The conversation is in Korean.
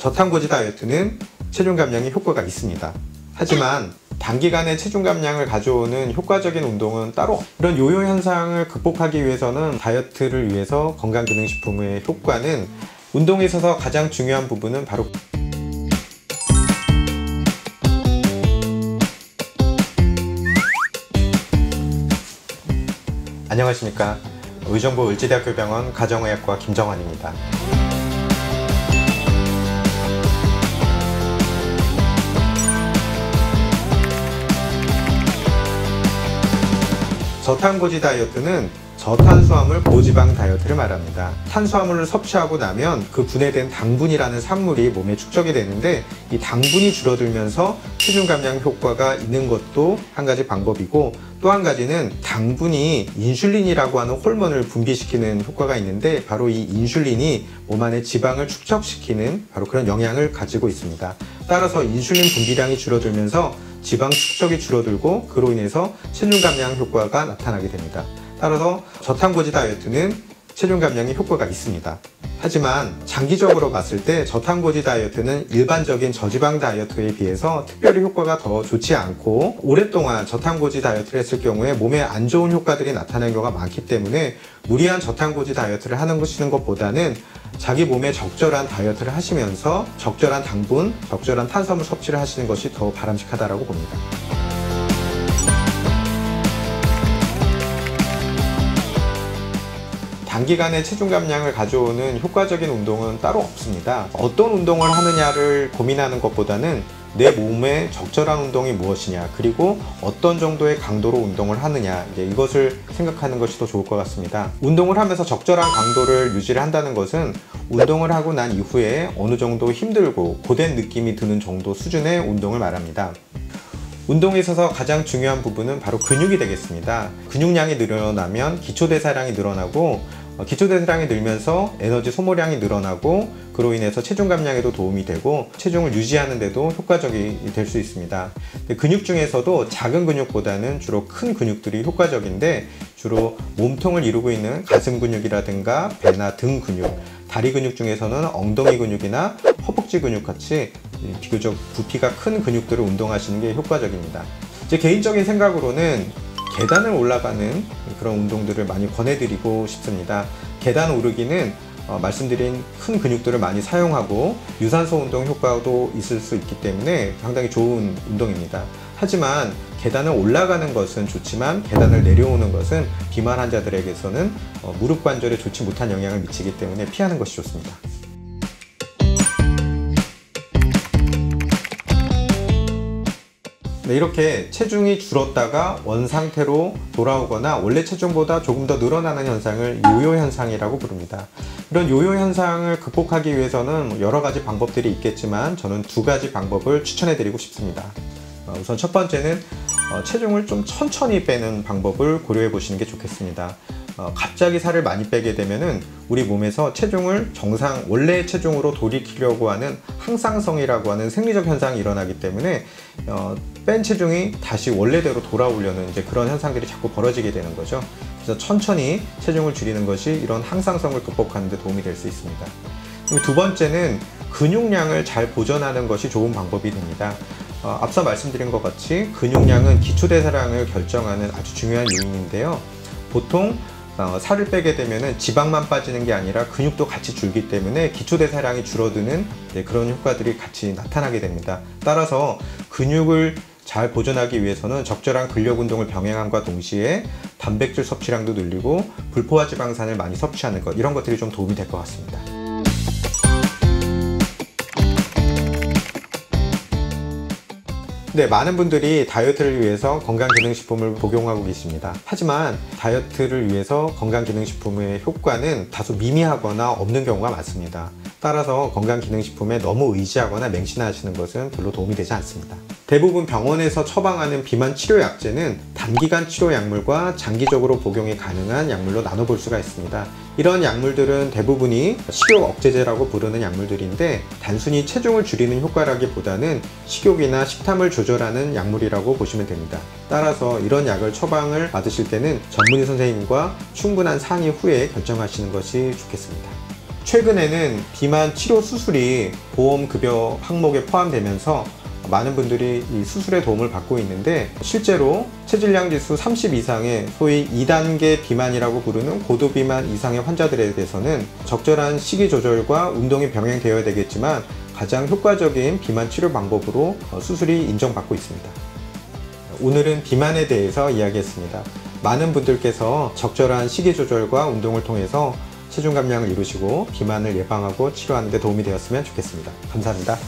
저탄고지 다이어트는 체중 감량에 효과가 있습니다. 하지만 단기간에 체중 감량을 가져오는 효과적인 운동은 따로 이런 요요 현상을 극복하기 위해서는 다이어트를 위해서 건강기능식품의 효과는 운동에 있어서 가장 중요한 부분은 바로 안녕하십니까. 의정부 을지대학교 병원 가정의학과 김정환입니다. 저탄고지 다이어트는 저탄수화물 고지방 다이어트를 말합니다. 탄수화물을 섭취하고 나면 그 분해된 당분이라는 산물이 몸에 축적이 되는데 이 당분이 줄어들면서 체중 감량 효과가 있는 것도 한 가지 방법이고, 또 한 가지는 당분이 인슐린이라고 하는 호르몬을 분비시키는 효과가 있는데 바로 이 인슐린이 몸 안에 지방을 축적시키는 바로 그런 영향을 가지고 있습니다. 따라서 인슐린 분비량이 줄어들면서 지방 축적이 줄어들고 그로 인해서 체중 감량 효과가 나타나게 됩니다. 따라서 저탄고지 다이어트는 체중 감량에 효과가 있습니다. 하지만 장기적으로 봤을 때 저탄고지 다이어트는 일반적인 저지방 다이어트에 비해서 특별히 효과가 더 좋지 않고, 오랫동안 저탄고지 다이어트를 했을 경우에 몸에 안 좋은 효과들이 나타나는 경우가 많기 때문에 무리한 저탄고지 다이어트를 하는 것보다는 자기 몸에 적절한 다이어트를 하시면서 적절한 당분, 적절한 탄수화물 섭취를 하시는 것이 더 바람직하다고 봅니다. 단기간에 체중 감량을 가져오는 효과적인 운동은 따로 없습니다. 어떤 운동을 하느냐를 고민하는 것보다는 내 몸에 적절한 운동이 무엇이냐, 그리고 어떤 정도의 강도로 운동을 하느냐, 이것을 생각하는 것이 더 좋을 것 같습니다. 운동을 하면서 적절한 강도를 유지를 한다는 것은 운동을 하고 난 이후에 어느 정도 힘들고 고된 느낌이 드는 정도 수준의 운동을 말합니다. 운동에 있어서 가장 중요한 부분은 바로 근육이 되겠습니다. 근육량이 늘어나면 기초대사량이 늘어나고, 기초대사량이 늘면서 에너지 소모량이 늘어나고 그로 인해서 체중 감량에도 도움이 되고 체중을 유지하는 데도 효과적이 될 수 있습니다. 근육 중에서도 작은 근육보다는 주로 큰 근육들이 효과적인데, 주로 몸통을 이루고 있는 가슴 근육이라든가 배나 등 근육, 다리 근육 중에서는 엉덩이 근육이나 허벅지 근육 같이 비교적 부피가 큰 근육들을 운동하시는 게 효과적입니다. 제 개인적인 생각으로는 계단을 올라가는 그런 운동들을 많이 권해드리고 싶습니다. 계단 오르기는 말씀드린 큰 근육들을 많이 사용하고 유산소 운동 효과도 있을 수 있기 때문에 상당히 좋은 운동입니다. 하지만 계단을 올라가는 것은 좋지만 계단을 내려오는 것은 비만 환자들에게서는 무릎 관절에 좋지 못한 영향을 미치기 때문에 피하는 것이 좋습니다. 이렇게 체중이 줄었다가 원상태로 돌아오거나 원래 체중보다 조금 더 늘어나는 현상을 요요 현상이라고 부릅니다. 이런 요요 현상을 극복하기 위해서는 여러 가지 방법들이 있겠지만 저는 두 가지 방법을 추천해 드리고 싶습니다. 우선 첫 번째는 체중을 좀 천천히 빼는 방법을 고려해 보시는 게 좋겠습니다. 갑자기 살을 많이 빼게 되면은 우리 몸에서 체중을 원래의 체중으로 돌이키려고 하는 항상성이라고 하는 생리적 현상이 일어나기 때문에 뺀 체중이 다시 원래대로 돌아오려는 그런 현상들이 자꾸 벌어지게 되는 거죠. 그래서 천천히 체중을 줄이는 것이 이런 항상성을 극복하는 데 도움이 될 수 있습니다. 두 번째는 근육량을 잘 보존하는 것이 좋은 방법이 됩니다. 앞서 말씀드린 것 같이 근육량은 기초대사량을 결정하는 아주 중요한 요인인데요. 보통 살을 빼게 되면 지방만 빠지는 게 아니라 근육도 같이 줄기 때문에 기초대사량이 줄어드는 그런 효과들이 같이 나타나게 됩니다. 따라서 근육을 잘 보존하기 위해서는 적절한 근력 운동을 병행함과 동시에 단백질 섭취량도 늘리고 불포화 지방산을 많이 섭취하는 것, 이런 것들이 좀 도움이 될 것 같습니다. 많은 분들이 다이어트를 위해서 건강기능식품을 복용하고 계십니다. 하지만 다이어트를 위해서 건강기능식품의 효과는 다소 미미하거나 없는 경우가 많습니다. 따라서 건강기능식품에 너무 의지하거나 맹신하시는 것은 별로 도움이 되지 않습니다. 대부분 병원에서 처방하는 비만 치료 약제는 단기간 치료 약물과 장기적으로 복용이 가능한 약물로 나눠볼 수가 있습니다. 이런 약물들은 대부분이 식욕 억제제라고 부르는 약물들인데, 단순히 체중을 줄이는 효과라기보다는 식욕이나 식탐을 조절하는 약물이라고 보시면 됩니다. 따라서 이런 약을 처방을 받으실 때는 전문의 선생님과 충분한 상의 후에 결정하시는 것이 좋겠습니다. 최근에는 비만 치료 수술이 보험급여 항목에 포함되면서 많은 분들이 이 수술에 도움을 받고 있는데, 실제로 체질량 지수 30 이상의 소위 2단계 비만이라고 부르는 고도비만 이상의 환자들에 대해서는 적절한 식이 조절과 운동이 병행되어야 되겠지만 가장 효과적인 비만 치료 방법으로 수술이 인정받고 있습니다. 오늘은 비만에 대해서 이야기했습니다. 많은 분들께서 적절한 식이 조절과 운동을 통해서 체중 감량을 이루시고 비만을 예방하고 치료하는 데 도움이 되었으면 좋겠습니다. 감사합니다.